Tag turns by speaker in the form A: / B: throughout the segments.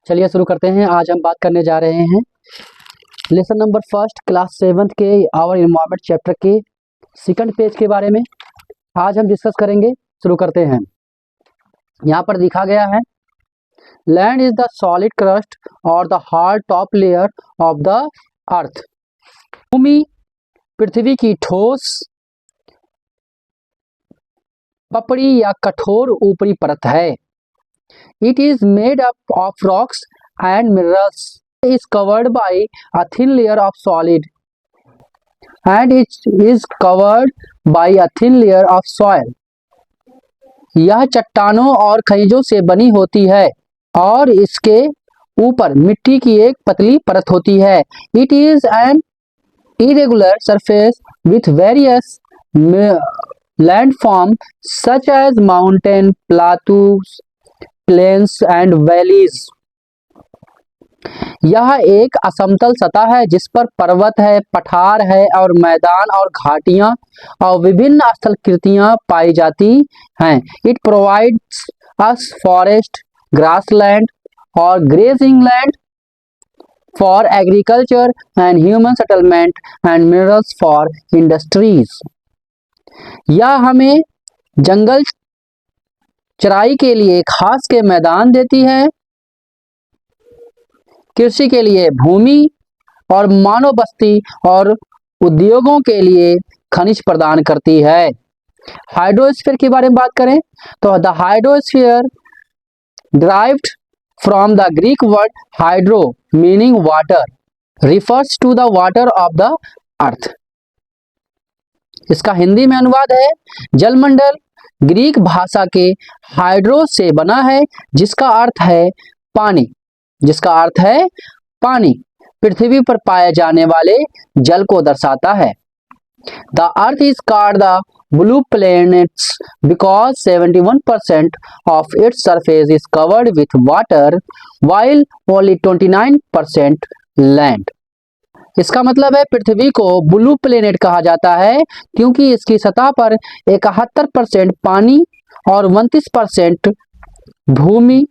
A: चलिए शुरू करते हैं। आज हम बात करने जा रहे हैं lesson number first class 7th के आवर इन्वायरमेंट चैप्टर के सेकंड पेज के बारे में आज हम डिस्कस करेंगे। शुरू करते हैं। यहाँ पर दिखा गया है, land is the solid crust और the hard top layer of the earth. भूमि पृथ्वी की ठोस पपड़ी या कठोर ऊपरी परत है। It is made up of rocks and minerals. It is covered by a thin layer of solid and it is covered by a thin layer of soil. यह चट्टानों और खनिजों से बनी होती है और इसके ऊपर मिट्टी की एक पतली परत होती है। It is an irregular surface with various landforms such as mountain, plateaus, plains and valleys. यह एक असमतल सतह है जिस पर पर्वत है, पठार है और मैदान और घाटियां और विभिन्न स्थलकृतियां पाई जाती हैं। It provides us forest, grassland और grazing land for agriculture and human settlement and minerals for industries. यह हमें जंगल चराई के लिए घास के मैदान देती है, कृषि के लिए भूमि और मानव बस्ती और उद्योगों के लिए खनिज प्रदान करती है। हाइड्रोस्फीयर के बारे में बात करें तो the hydrosphere derived from the Greek word hydro meaning water, refers to the water of the earth. इसका हिंदी में अनुवाद है, जलमंडल ग्रीक भाषा के हाइड्रो से बना है जिसका अर्थ है पानी। पृथ्वी पर पाए जाने वाले जल को दर्शाता है। The earth is called the blue planets because 71% of its surface is covered with water while only 29% land. इसका मतलब है पृथ्वी को ब्लू प्लेनेट कहा जाता है क्योंकि इसकी सतह पर 71% पानी और 29% भूमि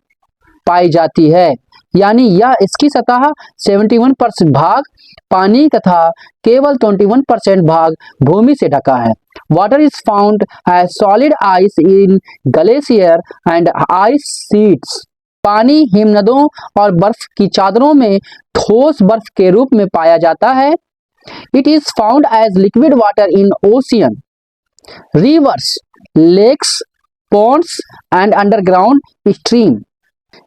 A: पाई जाती है। यानी यह इसकी सतह 71% भाग पानी तथा केवल 21% भाग भूमि से ढका है। Water is found as solid ice in glacier and ice sheets. पानी हिमनदों और बर्फ की चादरों में ठोस बर्फ के रूप में पाया जाता है। It is found as liquid water in ocean, rivers, lakes, ponds and underground stream.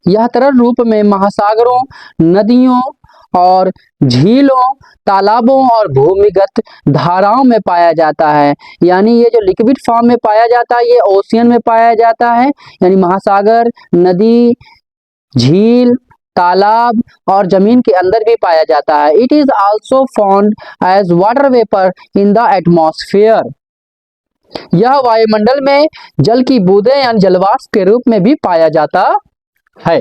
A: यह तरल रूप में महासागरों, नदियों और झीलों, तालाबों और भूमिगत धाराओं में पाया जाता है। यानी ये जो लिक्विड फॉर्म में पाया जाता है ये ओशियन में पाया जाता है, यानी महासागर, नदी, झील, तालाब और जमीन के अंदर भी पाया जाता है। It is also found as water vapour in the atmosphere. यह वायुमंडल में जल की बूंदें यानी जलवाष्प के रूप में भी पाया जाता है।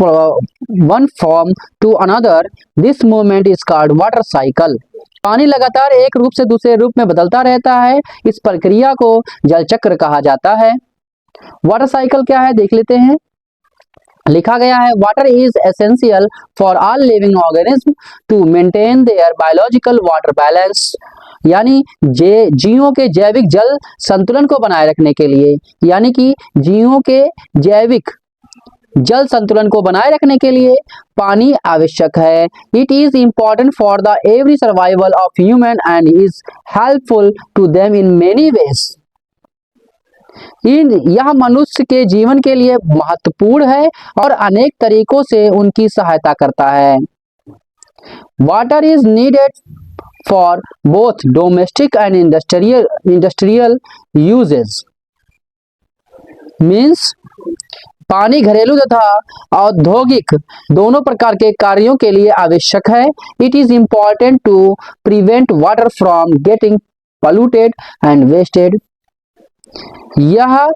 A: One form to another this movement is called water cycle. पानी लगातार एक रूप से दूसरे रूप में बदलता रहता है, इस प्रक्रिया को जल चक्र कहा जाता है। वाटर साइकिल क्या है देख लेते हैं। लिखा गया है, water is essential for all living organism to maintain their biological water balance. यानी जीवों के जैविक जल संतुलन को बनाए रखने के लिए, यानी कि जीवों के जैविक जल संतुलन को बनाए रखने के लिए पानी आवश्यक है। It is important for the every survival of human and is helpful to them in many ways. यह मनुष्य के जीवन के लिए महत्वपूर्ण है और अनेक तरीकों से उनकी सहायता करता है। Water is needed for both domestic and industrial uses. Means पानी घरेलू तथा औद्योगिक दोनों प्रकार के कार्यों के लिए आवश्यक है। It is important to prevent water from getting polluted and wasted। यह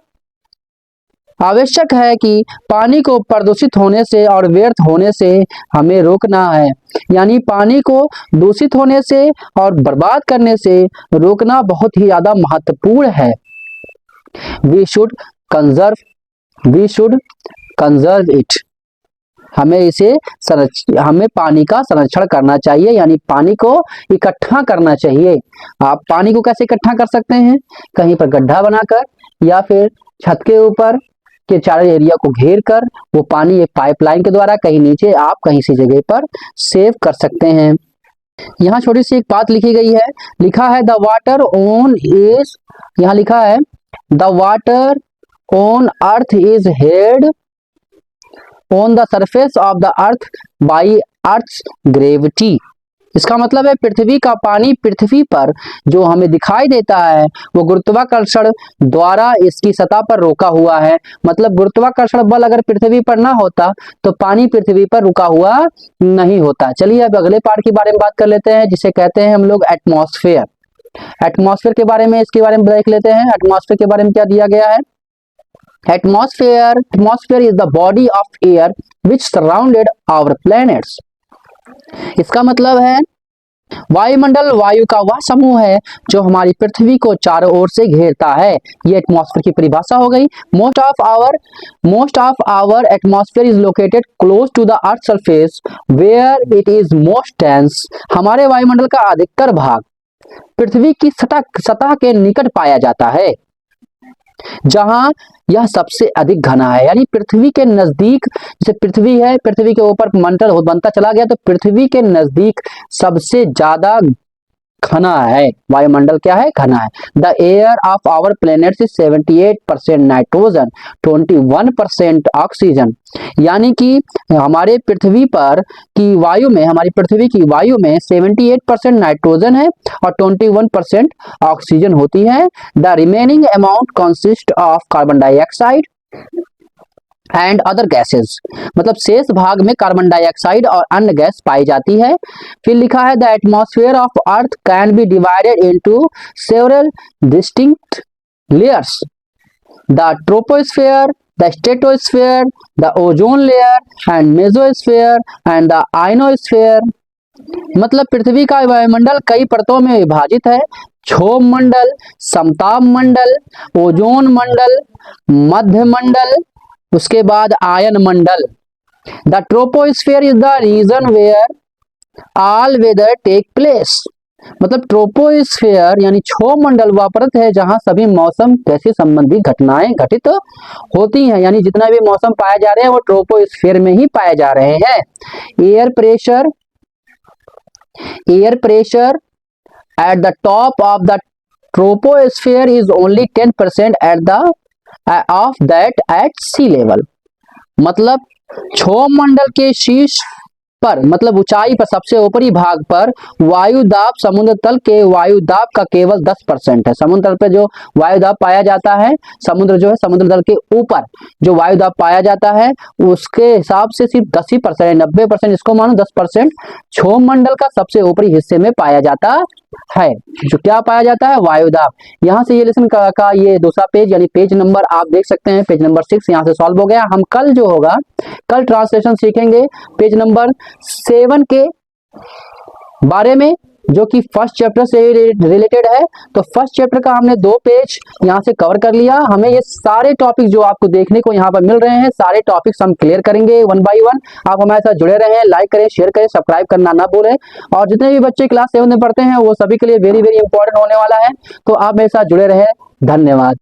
A: आवश्यक है कि पानी को प्रदूषित होने से और व्यर्थ होने से हमें रोकना है, यानी पानी को दूषित होने से और बर्बाद करने से रोकना बहुत ही ज्यादा महत्वपूर्ण है। We should conserve it. हमें पानी का संरक्षण करना चाहिए, यानी पानी को इकट्ठा करना चाहिए। आप पानी को कैसे इकट्ठा कर सकते हैं? कहीं पर गड्ढा बनाकर या फिर छत के ऊपर के चारों एरिया को घेर कर वो पानी एक पाइपलाइन के द्वारा कहीं नीचे आप कहीं सी जगह पर सेव कर सकते हैं। यहाँ छोटी सी एक बात लिखी गई है, लिखा है द वाटर ऑन इज, यहाँ लिखा है the water on earth is held on the surface of the earth by earth's gravity. इसका मतलब है पृथ्वी का पानी पृथ्वी पर जो हमें दिखाई देता है वो गुरुत्वाकर्षण द्वारा इसकी सतह पर रोका हुआ है। मतलब गुरुत्वाकर्षण बल अगर पृथ्वी पर ना होता तो पानी पृथ्वी पर रुका हुआ नहीं होता। चलिए अब अगले पार्ट के बारे में बात कर लेते हैं, जिसे कहते हैं हम लोग एटमॉस्फेयर। एटमॉस्फेयर के बारे में, इसके बारे में देख लेते हैं। एटमॉस्फेयर के बारे में क्या दिया गया है? Atmosphere is the body of air which surrounded our planets. इसका मतलब है वायुमंडल वायु का वह समूह है जो हमारी पृथ्वी को चारों ओर से घेरता है। ये एटमॉस्फेयर की परिभाषा हो गई। Most of our atmosphere is located close to the earth surface where it is most dense. हमारे वायुमंडल का अधिकतर भाग पृथ्वी की सतह के निकट पाया जाता है, जहां यह सबसे अधिक घना है। यानी पृथ्वी के नजदीक, जैसे पृथ्वी है, पृथ्वी के ऊपर मंडल बनता चला गया तो पृथ्वी के नजदीक सबसे ज्यादा घना है वायुमंडल। क्या है? घना है। The air of our planets is 78% nitrogen, 21% oxygen. यानी कि हमारे पृथ्वी पर की वायु में, हमारी पृथ्वी की वायु में 78% नाइट्रोजन है और 21% ऑक्सीजन होती है। The remaining amount consist of carbon dioxide and other gases. मतलब शेष भाग में कार्बन डाइऑक्साइड और अन्य गैस पाई जाती है। फिर लिखा है the atmosphere of earth can be divided into several distinct layers, the troposphere, the stratosphere, the ozone layer and mesosphere and the ionosphere. मतलब पृथ्वी का वायुमंडल कई परतों में विभाजित है। क्षोभ मंडल, समताप मंडल, ओजोन मंडल, मध्य मंडल, उसके बाद आयन मंडल। The troposphere is the region where all weather take place. मतलब ट्रोपोस्फेयर यानी क्षोभ मंडल वह परत है जहां सभी मौसम से संबंधित घटनाएं घटित होती हैं। यानी जितना भी मौसम पाए जा रहे हैं वो ट्रोपोस्फेयर में ही पाए जा रहे हैं। Air pressure at the top of the troposphere is only 10% of that at sea level। मतलब क्षोभ मंडल के शीर्ष पर, मतलब ऊंचाई पर, सबसे ऊपरी भाग पर वायु दाब समुद्र तल के वायु दाब का केवल 10% है। समुद्र तल पर जो वायु दाब पाया जाता है, समुद्र जो है समुद्र तल के ऊपर जो वायु दाब पाया जाता है उसके हिसाब से सिर्फ 10 ही % है। 90% इसको मानो, 10% क्षोभ मंडल का सबसे ऊपरी हिस्से में पाया जाता है। जो क्या पाया जाता है? वायु दाब। यहाँ से ये लेसन का ये दूसरा पेज यानी पेज नंबर आप देख सकते हैं, पेज नंबर 6 यहाँ से सॉल्व हो गया। हम कल जो होगा, कल ट्रांसलेशन सीखेंगे पेज नंबर 7 के बारे में, जो कि फर्स्ट चैप्टर से रिलेटेड है। तो फर्स्ट चैप्टर का हमने 2 पेज यहाँ से कवर कर लिया। हमें ये सारे टॉपिक जो आपको देखने को यहाँ पर मिल रहे हैं, सारे टॉपिक्स हम क्लियर करेंगे 1 बाय 1। आप हमारे साथ जुड़े रहें, लाइक करें, शेयर करें, सब्सक्राइब करना ना भूलें। और जितने भी बच्चे क्लास 7 में पढ़ते हैं वो सभी के लिए वेरी वेरी इंपॉर्टेंट होने वाला है। तो आप मेरे साथ जुड़े रहें। धन्यवाद।